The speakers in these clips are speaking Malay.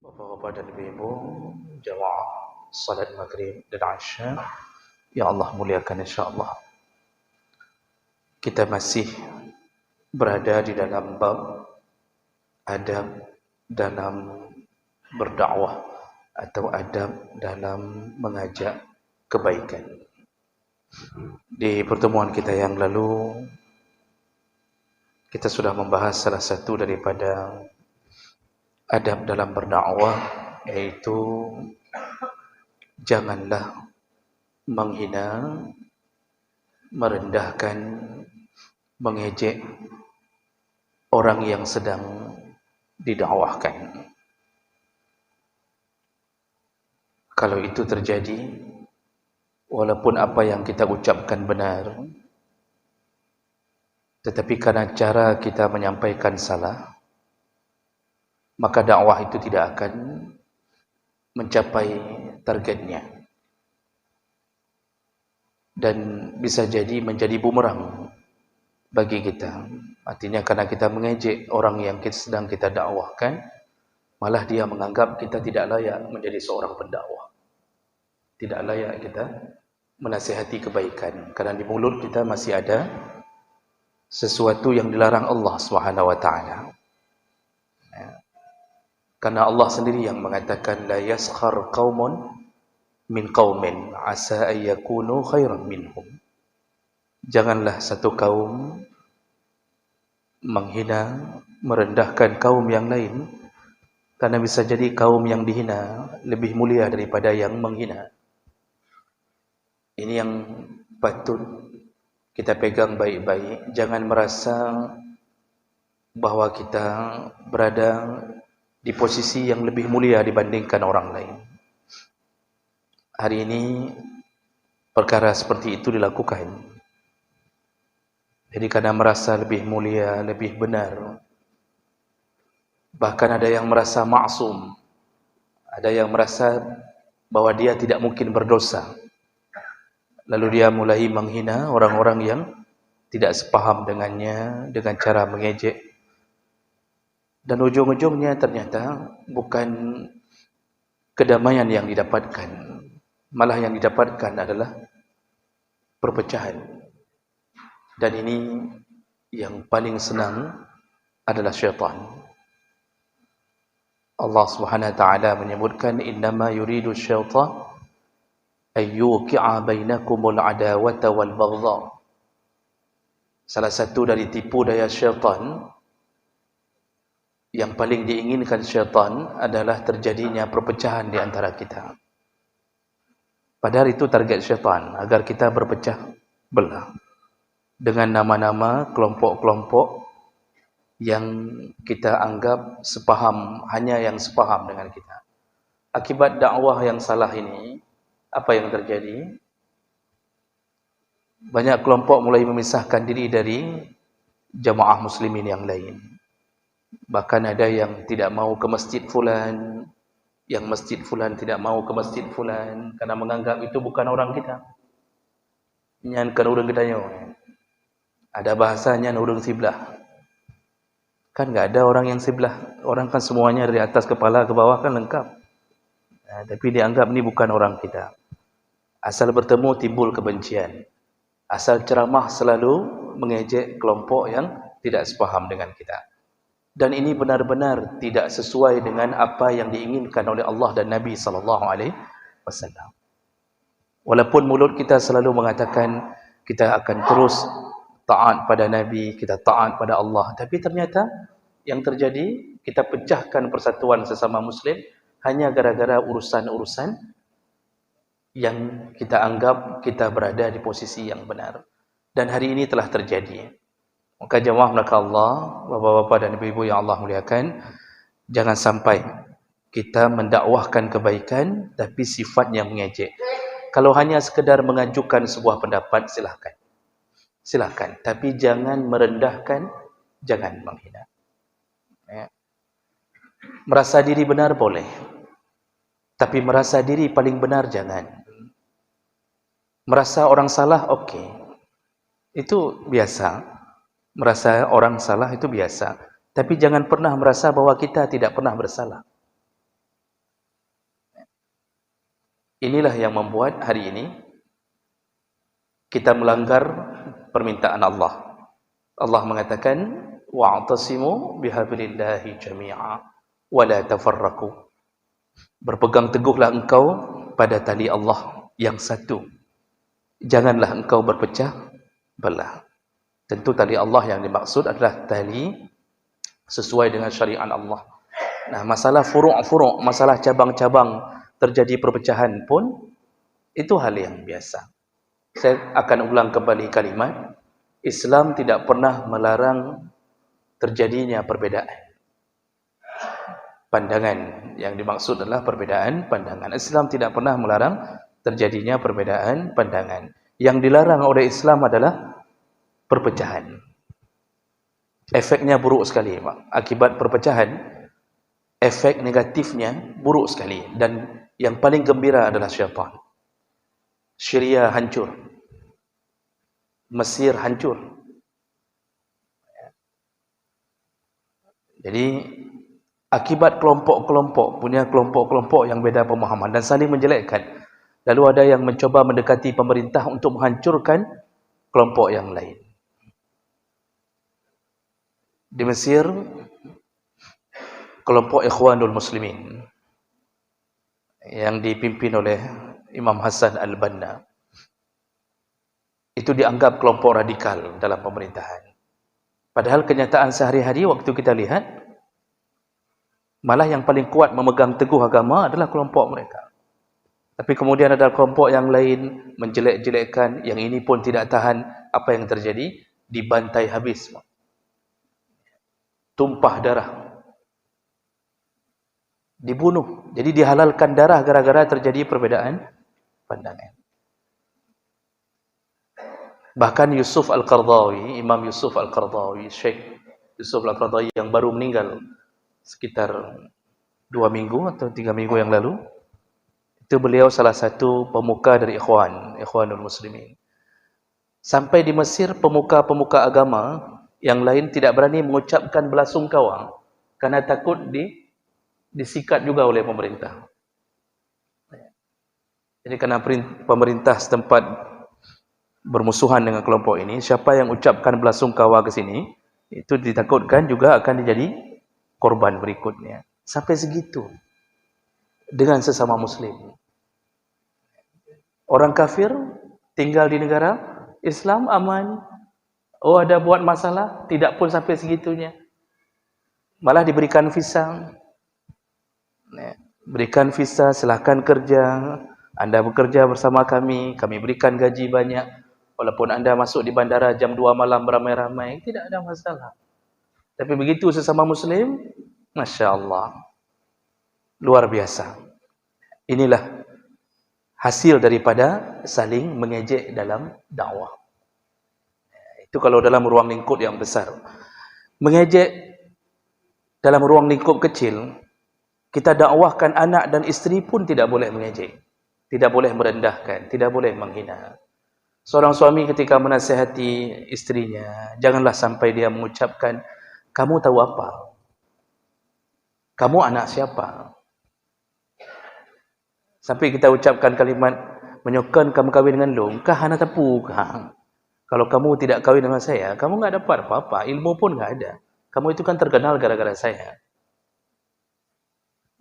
Bapak-bapak dan ibu-ibu, jamaah salat maghrib dan isya yang Allah muliakan insyaAllah. Kita masih berada di dalam bab adab dalam berdakwah atau adab dalam mengajak kebaikan. Di pertemuan kita yang lalu, kita sudah membahas salah satu daripada adab dalam berdakwah, yaitu janganlah menghina, merendahkan, mengejek orang yang sedang didakwahkan. Kalau itu terjadi, walaupun apa yang kita ucapkan benar, tetapi karena cara kita menyampaikan salah, maka dakwah itu tidak akan mencapai targetnya. Dan bisa jadi menjadi bumerang bagi kita. Artinya karena kita mengejek orang yang sedang kita dakwahkan, malah dia menganggap kita tidak layak menjadi seorang pendakwah. Tidak layak kita menasihati kebaikan. Karena di mulut kita masih ada sesuatu yang dilarang Allah SWT. Karena Allah sendiri yang mengatakan la yaskhar qaumun min qaumin asa ay yakunu khairan minhum. Janganlah satu kaum menghina, merendahkan kaum yang lain, karena bisa jadi kaum yang dihina lebih mulia daripada yang menghina. Ini yang patut kita pegang baik-baik. Jangan merasa bahwa kita berada di posisi yang lebih mulia dibandingkan orang lain. Hari ini perkara seperti itu dilakukan. Jadi karena merasa lebih mulia, lebih benar. Bahkan ada yang merasa maksum. Ada yang merasa bahwa dia tidak mungkin berdosa. Lalu dia mulai menghina orang-orang yang tidak sepaham dengannya, dengan cara mengejek. Dan ujung-ujungnya ternyata bukan kedamaian yang didapatkan. Malah yang didapatkan adalah perpecahan. Dan ini yang paling senang adalah syaitan. Allah Subhanahu wa taala menyebutkan innama yuridu syaitan ay yuqi'a bainakumul adawata wal baghdha. Salah satu dari tipu daya syaitan, yang paling diinginkan syaitan adalah terjadinya perpecahan di antara kita. Padahal itu target syaitan, agar kita berpecah belah dengan nama-nama kelompok-kelompok yang kita anggap sepaham, hanya yang sepaham dengan kita. Akibat dakwah yang salah ini, apa yang terjadi? Banyak kelompok mulai memisahkan diri dari jamaah muslimin yang lain. Bahkan ada yang tidak mau ke masjid fulan, yang masjid fulan tidak mau ke masjid fulan, karena menganggap itu bukan orang kita. Nyan kan urang kita nyo. Ada bahasanya urang siblah. Kan enggak ada orang yang siblah. Orang kan semuanya dari atas kepala ke bawah kan lengkap. Tapi dianggap ini bukan orang kita. Asal bertemu timbul kebencian. Asal ceramah selalu mengejek kelompok yang tidak sepaham dengan kita. Dan ini benar-benar tidak sesuai dengan apa yang diinginkan oleh Allah dan Nabi SAW. Walaupun mulut kita selalu mengatakan kita akan terus taat pada Nabi, kita taat pada Allah, tapi ternyata yang terjadi kita pecahkan persatuan sesama Muslim hanya gara-gara urusan-urusan yang kita anggap kita berada di posisi yang benar. Dan hari ini telah terjadi. Maka jemaah belaka Allah, bapak-bapak dan ibu-ibu yang Allah muliakan, jangan sampai kita mendakwahkan kebaikan tapi sifatnya mengejek. Kalau hanya sekedar mengajukan sebuah pendapat, silakan. Silakan, tapi jangan merendahkan, jangan menghina. Merasa diri benar boleh, tapi merasa diri paling benar jangan. Merasa orang salah okey. Itu biasa. Merasa orang salah itu biasa. Tapi jangan pernah merasa bahwa kita tidak pernah bersalah. Inilah yang membuat hari ini kita melanggar permintaan Allah. Allah mengatakan, wa'tasimu bihablillahi jami'a wa la tafarraqu. Berpegang teguhlah engkau pada tali Allah yang satu. Janganlah engkau berpecah belah. Tentu tali Allah yang dimaksud adalah tali sesuai dengan syariat Allah. Nah, masalah furu'-furu', masalah cabang-cabang terjadi perpecahan pun itu hal yang biasa. Saya akan ulang kembali kalimat, Islam tidak pernah melarang terjadinya perbedaan pandangan. Yang dimaksud adalah perbedaan pandangan. Islam tidak pernah melarang terjadinya perbedaan pandangan. Yang dilarang oleh Islam adalah perpecahan. Efeknya buruk sekali, Pak. Akibat perpecahan, efek negatifnya buruk sekali. Dan yang paling gembira adalah syaitan. Syria hancur. Mesir hancur. Jadi, akibat kelompok-kelompok, punya kelompok-kelompok yang beda pemahaman dan saling menjelekkan. Lalu ada yang mencoba mendekati pemerintah untuk menghancurkan kelompok yang lain. Di Mesir, kelompok Ikhwanul Muslimin yang dipimpin oleh Imam Hassan Al-Banna itu dianggap kelompok radikal dalam pemerintahan. Padahal kenyataan sehari-hari waktu kita lihat, malah yang paling kuat memegang teguh agama adalah kelompok mereka. Tapi kemudian ada kelompok yang lain menjelek-jelekkan, yang ini pun tidak tahan. Apa yang terjadi? Dibantai habis. Tumpah darah. Dibunuh. Jadi dihalalkan darah gara-gara terjadi perbedaan pandangan. Bahkan Yusuf Al-Qaradawi, Imam Yusuf Al-Qaradawi, Syekh Yusuf Al-Qaradawi yang baru meninggal sekitar 2 minggu atau 3 minggu yang lalu, itu beliau salah satu pemuka dari Ikhwanul Muslimin. Sampai di Mesir, pemuka-pemuka agama yang lain tidak berani mengucapkan belasungkawa karena takut disikat juga oleh pemerintah. Jadi karena pemerintah setempat bermusuhan dengan kelompok ini, siapa yang ucapkan belasungkawa ke sini, itu ditakutkan juga akan menjadi korban berikutnya. Sampai segitu dengan sesama muslim. Orang kafir tinggal di negara Islam aman. Oh, ada buat masalah, tidak pun sampai segitunya. Malah diberikan visa. Berikan visa, silakan kerja. Anda bekerja bersama kami berikan gaji banyak. Walaupun anda masuk di bandara jam 2 malam beramai-ramai, tidak ada masalah. Tapi begitu sesama muslim, Masya Allah, luar biasa. Inilah hasil daripada saling mengejek dalam dakwah. Itu kalau dalam ruang lingkup yang besar. Mengejek dalam ruang lingkup kecil, kita dakwahkan anak dan isteri pun tidak boleh mengejek. Tidak boleh merendahkan, tidak boleh menghina. Seorang suami ketika menasihati istrinya, janganlah sampai dia mengucapkan, kamu tahu apa? Kamu anak siapa? Sampai kita ucapkan kalimat, menyokong kamu kahwin dengan lu, kah anak tepu kah? Kalau kamu tidak kahwin dengan saya, kamu enggak dapat apa-apa, ilmu pun enggak ada. Kamu itu kan terkenal gara-gara saya.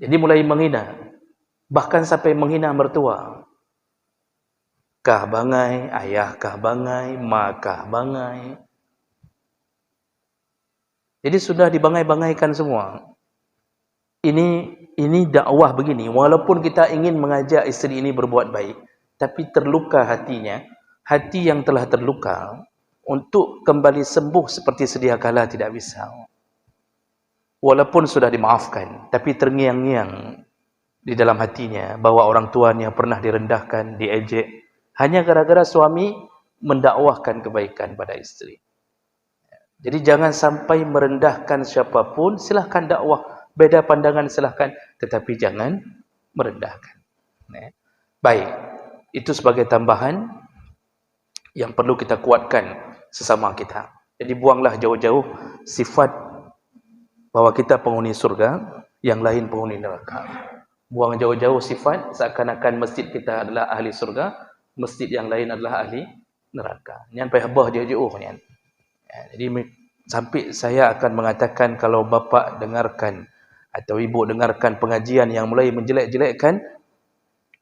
Jadi mulai menghina, bahkan sampai menghina mertua. Kah bangai, ayah kah bangai, mak kah bangai. Jadi sudah dibangai-bangaikan semua. Ini dakwah begini, walaupun kita ingin mengajak isteri ini berbuat baik, tapi terluka hatinya. Hati yang telah terluka, untuk kembali sembuh seperti sedia kala tidak bisa. Walaupun sudah dimaafkan, tapi terngiang-ngiang di dalam hatinya, bahwa orang tuanya pernah direndahkan, diejek, hanya gara-gara suami mendakwahkan kebaikan pada isteri. Jadi jangan sampai merendahkan siapapun, silahkan dakwah, beda pandangan silahkan, tetapi jangan merendahkan. Baik, itu sebagai tambahan yang perlu kita kuatkan sesama kita. Jadi buanglah jauh-jauh sifat bahwa kita penghuni surga, yang lain penghuni neraka. Buang jauh-jauh sifat seakan-akan masjid kita adalah ahli surga, masjid yang lain adalah ahli neraka. Nyan pai habah jauh-jauh nyan. Jadi sampai saya akan mengatakan kalau bapa dengarkan atau ibu dengarkan pengajian yang mulai menjelek-jelekkan,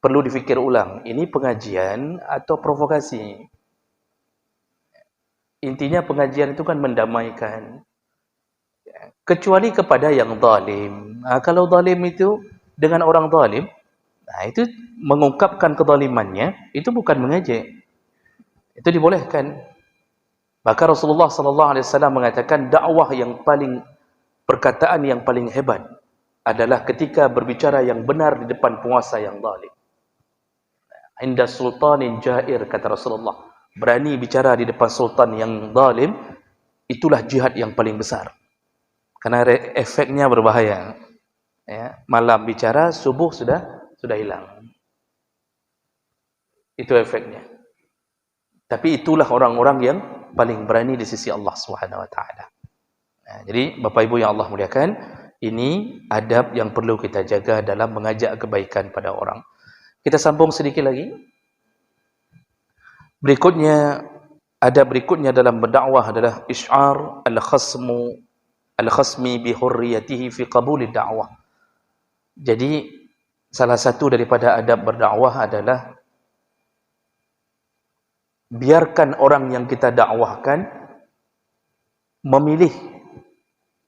perlu difikir ulang, ini pengajian atau provokasi. Intinya pengajian itu kan mendamaikan. Kecuali kepada yang zalim. Kalau zalim itu dengan orang zalim, itu mengungkapkan kezalimannya, itu bukan mengejek. Itu dibolehkan. Maka Rasulullah SAW mengatakan dakwah yang paling, perkataan yang paling hebat adalah ketika berbicara yang benar di depan penguasa yang zalim. Inda sultanin jair, kata Rasulullah. Berani bicara di depan sultan yang zalim, itulah jihad yang paling besar. Karena efeknya berbahaya. Ya, malam bicara, subuh sudah hilang. Itu efeknya. Tapi itulah orang-orang yang paling berani di sisi Allah SWT. Nah, jadi Bapak Ibu yang Allah muliakan, ini adab yang perlu kita jaga dalam mengajak kebaikan pada orang. Kita sambung sedikit lagi. Berikutnya, adab berikutnya dalam berdakwah adalah isy'ar al-khasmi bi hurriyatihi fi qabulid da'wah. Jadi salah satu daripada adab berdakwah adalah biarkan orang yang kita dakwahkan memilih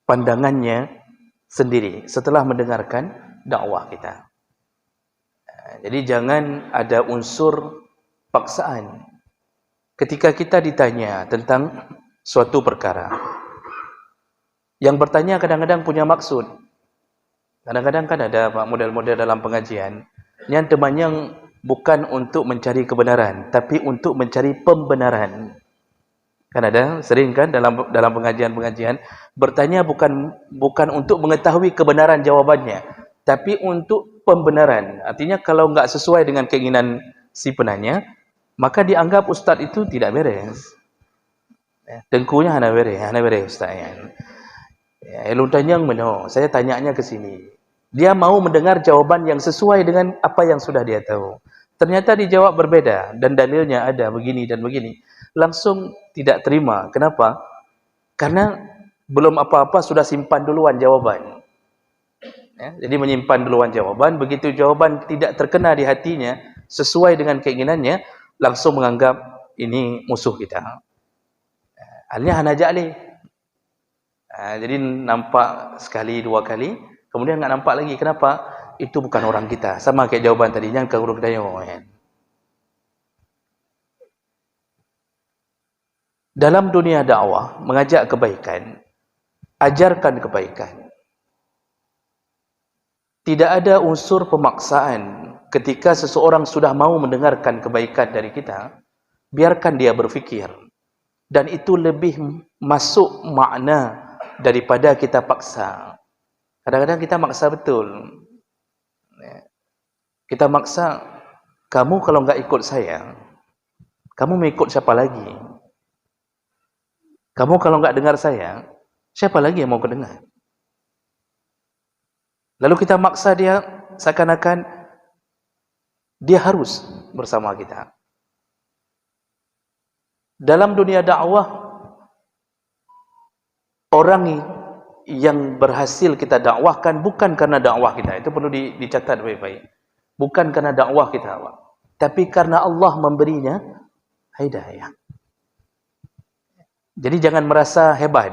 pandangannya sendiri setelah mendengarkan dakwah kita. Jadi jangan ada unsur paksaan. Ketika kita ditanya tentang suatu perkara, yang bertanya kadang-kadang punya maksud. Kadang-kadang kan ada model-model dalam pengajian yang temannya bukan untuk mencari kebenaran, tapi untuk mencari pembenaran. Kan ada, sering kan dalam pengajian-pengajian bertanya bukan untuk mengetahui kebenaran jawabannya, tapi untuk pembenaran. Artinya kalau enggak sesuai dengan keinginan si penanya, maka dianggap ustaz itu tidak beres. Dengkunya hana beres ustaz. Elun tanya mana? Saya tanyanya ke sini. Dia mau mendengar jawaban yang sesuai dengan apa yang sudah dia tahu. Ternyata dijawab berbeda dan dalilnya ada begini dan begini. Langsung tidak terima. Kenapa? Karena belum apa-apa sudah simpan duluan jawaban. Jadi menyimpan duluan jawaban. Begitu jawaban tidak terkena di hatinya sesuai dengan keinginannya, langsung menganggap ini musuh kita. Halnya hana ja'li. Jadi nampak sekali, dua kali, kemudian enggak nampak lagi. Kenapa? Itu bukan orang kita. Sama kayak jawaban tadi, jangan ke huruf daya. Dalam dunia dakwah, mengajak kebaikan, ajarkan kebaikan. Tidak ada unsur pemaksaan. Ketika seseorang sudah mau mendengarkan kebaikan dari kita, biarkan dia berfikir. Dan itu lebih masuk makna daripada kita paksa. Kadang-kadang kita maksa betul. Kita maksa, kamu kalau enggak ikut saya, kamu mau ikut siapa lagi? Kamu kalau enggak dengar saya, siapa lagi yang mau kedengar? Lalu kita maksa dia seakan-akan dia harus bersama kita. Dalam dunia dakwah, orang yang berhasil kita dakwahkan bukan karena dakwah kita. Itu perlu dicatat baik-baik. Bukan karena dakwah kita, tapi karena Allah memberinya hidayah. Jadi jangan merasa hebat.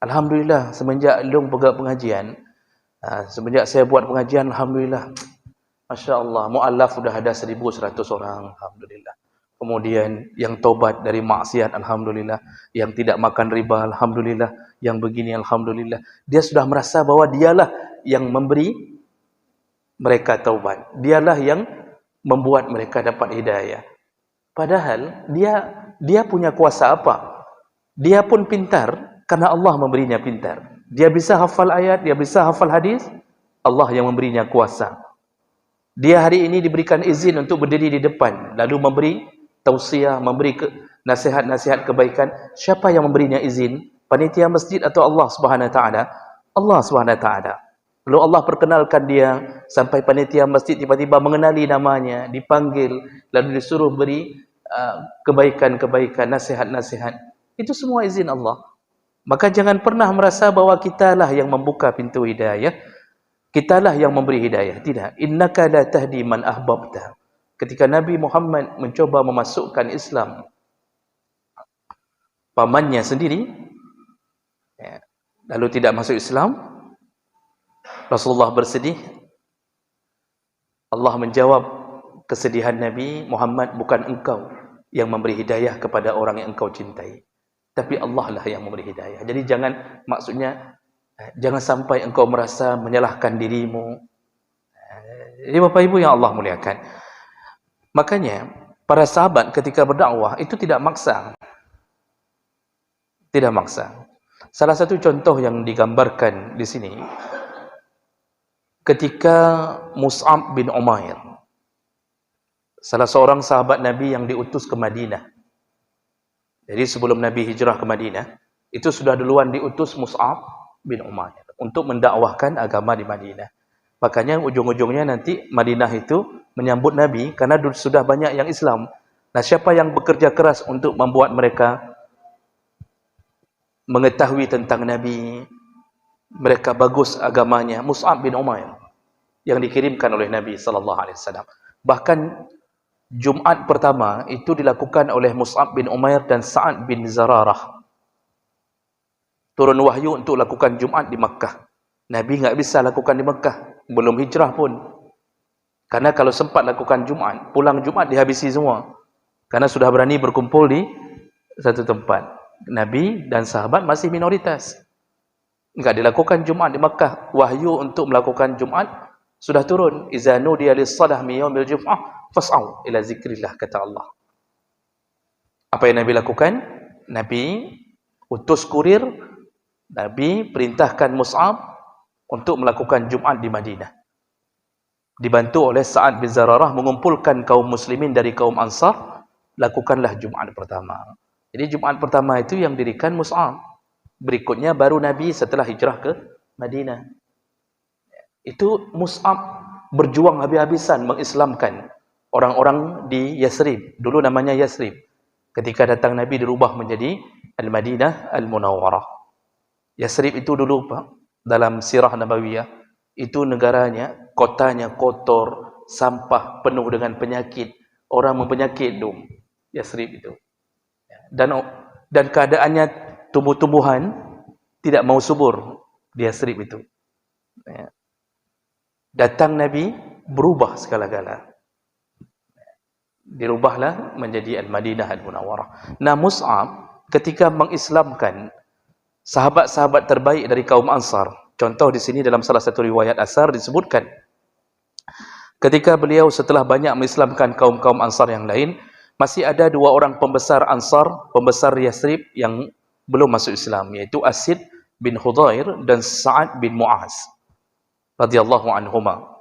Alhamdulillah semenjak Long pegang pengajian, semenjak saya buat pengajian, alhamdulillah, Masya Allah, mu'allaf sudah ada 1.100 orang, alhamdulillah. Kemudian yang taubat dari maksiat, alhamdulillah. Yang tidak makan riba, alhamdulillah. Yang begini, alhamdulillah. Dia sudah merasa bahwa dialah yang memberi mereka taubat. Dialah yang membuat mereka dapat hidayah. Padahal dia punya kuasa apa? Dia pun pintar karena Allah memberinya pintar. Dia bisa hafal ayat, dia bisa hafal hadis, Allah yang memberinya kuasa. Dia hari ini diberikan izin untuk berdiri di depan, lalu memberi tausiah, memberi nasihat-nasihat kebaikan. Siapa yang memberinya izin? Panitia masjid atau Allah Subhanahu wa taala? Allah Subhanahu wa taala. Lalu Allah perkenalkan dia sampai panitia masjid tiba-tiba mengenali namanya, dipanggil, lalu disuruh beri kebaikan-kebaikan, nasihat-nasihat. Itu semua izin Allah. Maka jangan pernah merasa bahwa kitalah yang membuka pintu hidayah, kitalah yang memberi hidayah. Tidak. Innaka la tahdi man ahbabta. Ketika Nabi Muhammad mencoba memasukkan Islam, pamannya sendiri, lalu tidak masuk Islam, Rasulullah bersedih. Allah menjawab kesedihan Nabi Muhammad, bukan engkau yang memberi hidayah kepada orang yang engkau cintai, tapi Allah lah yang memberi hidayah. Jadi maksudnya jangan sampai engkau merasa menyalahkan dirimu. Jadi Bapak Ibu yang Allah muliakan, makanya para sahabat ketika berdakwah itu tidak maksa. Tidak maksa. Salah satu contoh yang digambarkan di sini, ketika Mus'ab bin Umair, salah seorang sahabat Nabi yang diutus ke Madinah. Jadi sebelum Nabi hijrah ke Madinah, itu sudah duluan diutus Mus'ab bin Umair untuk mendakwahkan agama di Madinah. Makanya ujung-ujungnya nanti Madinah itu menyambut Nabi karena sudah banyak yang Islam. Nah, siapa yang bekerja keras untuk membuat mereka mengetahui tentang Nabi, mereka bagus agamanya? Mus'ab bin Umair yang dikirimkan oleh Nabi SAW. Bahkan Jumat pertama itu dilakukan oleh Mus'ab bin Umair dan Sa'ad bin Zararah. Turun wahyu untuk lakukan Jumat di Makkah. Nabi enggak bisa lakukan di Makkah, belum hijrah pun. Karena kalau sempat lakukan Jumat, pulang Jumat dihabisi semua. Karena sudah berani berkumpul di satu tempat. Nabi dan sahabat masih minoritas. Enggak dilakukan Jumat di Makkah. Wahyu untuk melakukan Jumat sudah turun. Iza nudiya lis-shalah min yaumil jum'ah fas'au ila zikrillah, kata Allah. Apa yang Nabi lakukan? Nabi utus kurir, Nabi perintahkan Mus'ab untuk melakukan Jumat di Madinah. Dibantu oleh Sa'ad bin Zararah mengumpulkan kaum muslimin dari kaum Ansar, lakukanlah Jumat pertama. Jadi Jumat pertama itu yang dirikan Mus'ab. Berikutnya baru Nabi setelah hijrah ke Madinah. Itu Mus'ab berjuang habis-habisan mengislamkan orang-orang di Yasrib. Dulu namanya Yasrib. Ketika datang Nabi dirubah menjadi Al-Madinah Al-Munawwarah. Yasrib itu dulu Pak, dalam sirah Nabawiyah, itu negaranya, kotanya kotor, sampah, penuh dengan penyakit. Orang mempenyakit dulu Yasrib itu. Dan keadaannya tumbuh-tumbuhan tidak mau subur di Yasrib itu. Datang Nabi, berubah segala-gala. Dirubahlah menjadi Al-Madinah Al-Munawwarah. Nah, Mus'ab ketika mengislamkan sahabat-sahabat terbaik dari kaum Ansar. Contoh di sini dalam salah satu riwayat Asar disebutkan, ketika beliau setelah banyak mengislamkan kaum-kaum Ansar yang lain, masih ada dua orang pembesar Ansar, pembesar Yasrib yang belum masuk Islam, yaitu Asid bin Hudhair dan Sa'ad bin Mu'az radhiyallahu anhuma.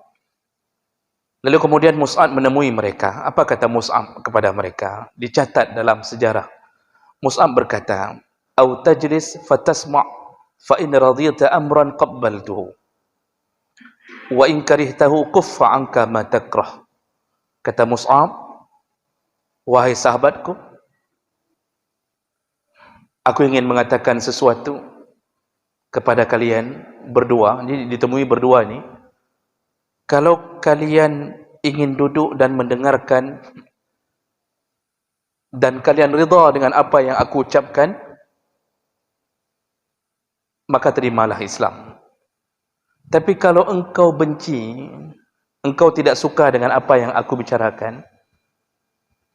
Lalu kemudian Mus'ab menemui mereka. Apa kata Mus'ab kepada mereka? Dicatat dalam sejarah. Mus'ab berkata, "Au tajlis fatasma' fa in radiyata amran qabbaltuhu wa in karihtahu kuffa anka ma takrah." Kata Mus'ab, "Wahai sahabatku, aku ingin mengatakan sesuatu kepada kalian berdua." Ini ditemui berdua ni. Kalau kalian ingin duduk dan mendengarkan dan kalian ridha dengan apa yang aku ucapkan, maka terimalah Islam. Tapi kalau engkau benci, engkau tidak suka dengan apa yang aku bicarakan,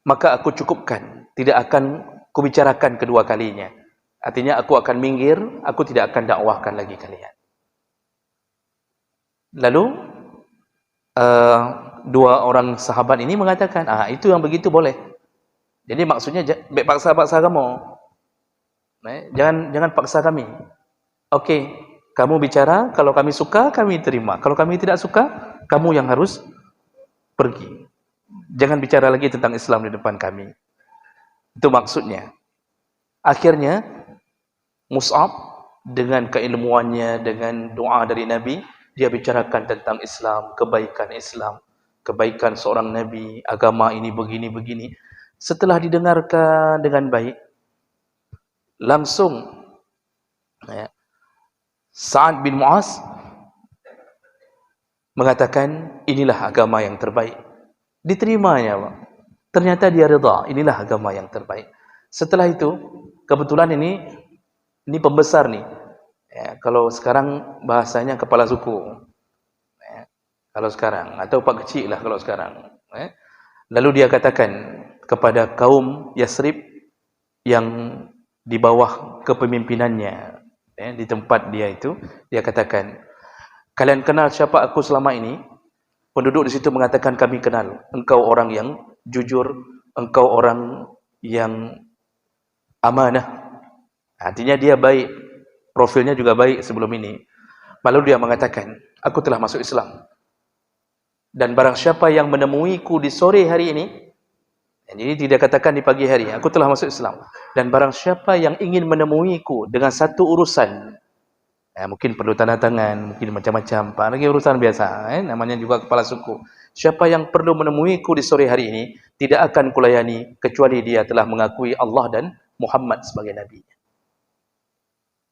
maka aku cukupkan, tidak akan kubicarakan kedua kalinya. Artinya aku akan minggir, aku tidak akan dakwahkan lagi kalian. Lalu dua orang sahabat ini mengatakan, itu yang begitu boleh. Jadi maksudnya baik paksa kamu. Jangan paksa kami. Okey, kamu bicara, kalau kami suka, kami terima. Kalau kami tidak suka, kamu yang harus pergi. Jangan bicara lagi tentang Islam di depan kami. Itu maksudnya. Akhirnya, Mus'ab dengan keilmuannya, dengan doa dari Nabi, dia bicarakan tentang Islam, kebaikan seorang Nabi, agama ini begini-begini. Setelah didengarkan dengan baik, langsung Sa'ad bin Mu'az mengatakan, inilah agama yang terbaik. Diterimanya, Pak. Ternyata dia reda, inilah agama yang terbaik. Setelah itu, kebetulan ini pembesar nih. Kalau sekarang bahasanya kepala suku. Kalau sekarang, atau Pak Kecil lah kalau sekarang. Lalu dia katakan kepada kaum Yasrib yang di bawah kepemimpinannya, di tempat dia itu, dia katakan, kalian kenal siapa aku selama ini? Penduduk di situ mengatakan, kami kenal. Engkau orang yang jujur, engkau orang yang amanah. Artinya dia baik, profilnya juga baik sebelum ini. Lalu dia mengatakan, aku telah masuk Islam. Dan barang siapa yang menemuiku di sore hari ini, jadi tidak katakan di pagi hari, aku telah masuk Islam. Dan barang siapa yang ingin menemuiku dengan satu urusan, mungkin perlu tanda tangan, mungkin macam-macam, lagi urusan biasa, namanya juga kepala suku. Siapa yang perlu menemuiku di sore hari ini, tidak akan kulayani kecuali dia telah mengakui Allah dan Muhammad sebagai Nabi.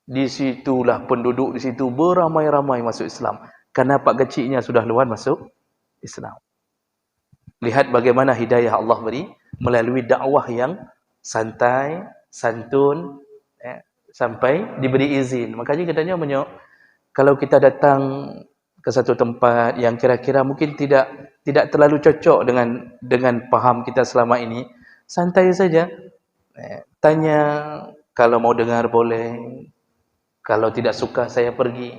Disitulah penduduk di situ beramai-ramai masuk Islam. Karena Pak Keciknya sudah luar masuk Islam. Lihat bagaimana hidayah Allah beri melalui dakwah yang santai, santun, sampai diberi izin. Makanya katanya kalau kita datang ke satu tempat yang kira-kira mungkin tidak terlalu cocok dengan paham kita selama ini, santai saja. Tanya, kalau mau dengar boleh, kalau tidak suka saya pergi.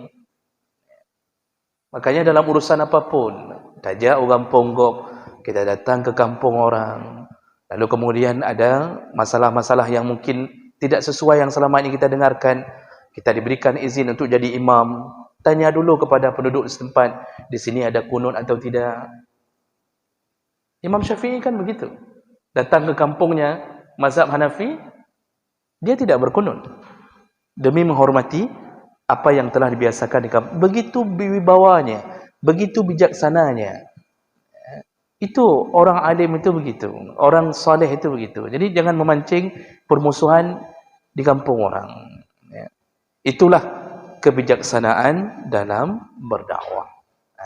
Makanya dalam urusan apapun, tajak orang ponggok, kita datang ke kampung orang, lalu kemudian ada masalah-masalah yang mungkin tidak sesuai yang selama ini kita dengarkan, kita diberikan izin untuk jadi imam. Tanya dulu kepada penduduk setempat, di sini ada kunut atau tidak. Imam Syafi'i kan begitu. Datang ke kampungnya mazhab Hanafi, dia tidak berkunut. Demi menghormati apa yang telah dibiasakan di kampung. Begitu wibawanya, begitu bijaksananya. Itu orang alim itu begitu, orang saleh itu begitu. Jadi jangan memancing permusuhan di kampung orang. Itulah kebijaksanaan dalam berdakwah.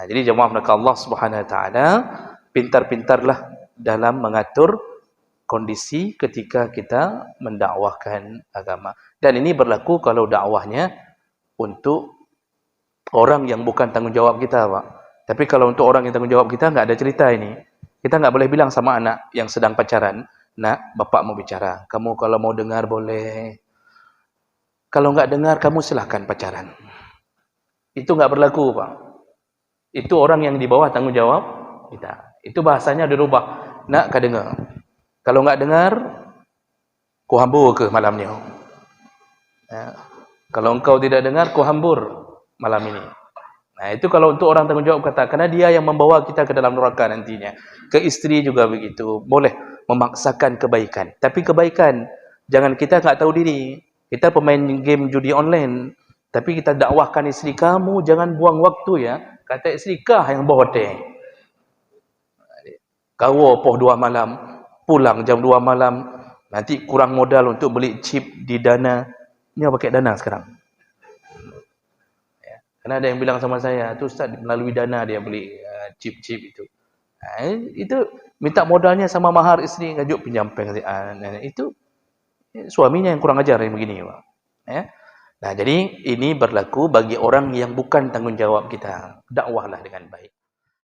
Jadi jemaah mereka Allah Subhanahu Wa Taala, pintar-pintarlah dalam mengatur kondisi ketika kita mendakwahkan agama. Dan ini berlaku kalau dakwahnya untuk orang yang bukan tanggungjawab kita, Pak. Tapi kalau untuk orang yang tanggungjawab kita, nggak ada cerita ini. Kita nggak boleh bilang sama anak yang sedang pacaran, nak, bapak mau bicara. Kamu kalau mau dengar boleh. Kalau nggak dengar, kamu silahkan pacaran. Itu nggak berlaku, Pak. Itu orang yang di bawah tanggungjawab kita. Itu bahasanya dirubah. Nak, kau dengar. Kalau nggak dengar, ku hambur ke malamnya. Kalau engkau tidak dengar, ku hambur malam ini. Nah, itu kalau untuk orang tanggungjawab kata, karena dia yang membawa kita ke dalam neraka nantinya. Ke istri juga begitu. Boleh memaksakan kebaikan. Tapi kebaikan, jangan kita nggak tahu diri. Kita pemain game judi online. Tapi kita dakwahkan istri, kamu jangan buang waktu ya. Kata istri, kah yang bodoh. Kau poh 2 malam, pulang jam 2 malam. Nanti kurang modal untuk beli chip di Dana. Ini pakai Dana sekarang. Karena ada yang bilang sama saya, tu Ustaz melalui Dana dia beli chip-chip itu. Itu minta modalnya sama mahar isteri, ngajuk pinjam bank. Itu suaminya yang kurang ajar yang begini, Pak. Nah, jadi ini berlaku bagi orang yang bukan tanggungjawab kita. Dakwahlah dengan baik.